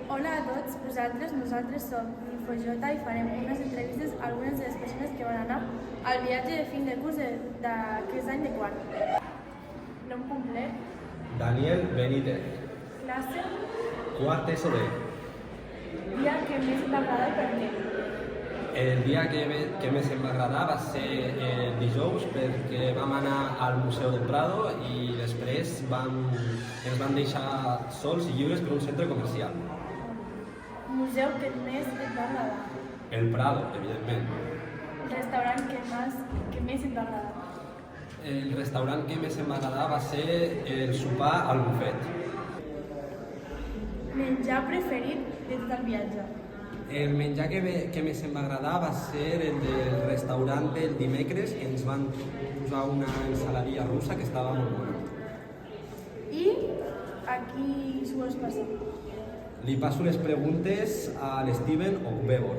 Hola a tots, nosaltres som Infojota i farem unes entrevistes a algunes de les persones que van anar al viatge de fin de curs d'aquest any de quart. Nom complet, Daniel Benítez, classe, quart ESO B. dia que més et va agradar i per què. El dia que més em va agradar va ser el dijous perquè vam anar al Museu del Prado i després ens van deixar sols i lliures per un centre comercial. Museu que més et va agradar. El Prado, evidentment. Restaurant que més et va agradar. El restaurant que més em va agradar va ser el sopar al bufet. Menjar preferit de tot el viatge. El menjar que més em va agradar va ser el del restaurant del dimecres, que ens van posar una ensaladilla russa que estava molt bona. I a qui s'ho vols passar? Li passo les preguntes a l'Steven Ogbevor.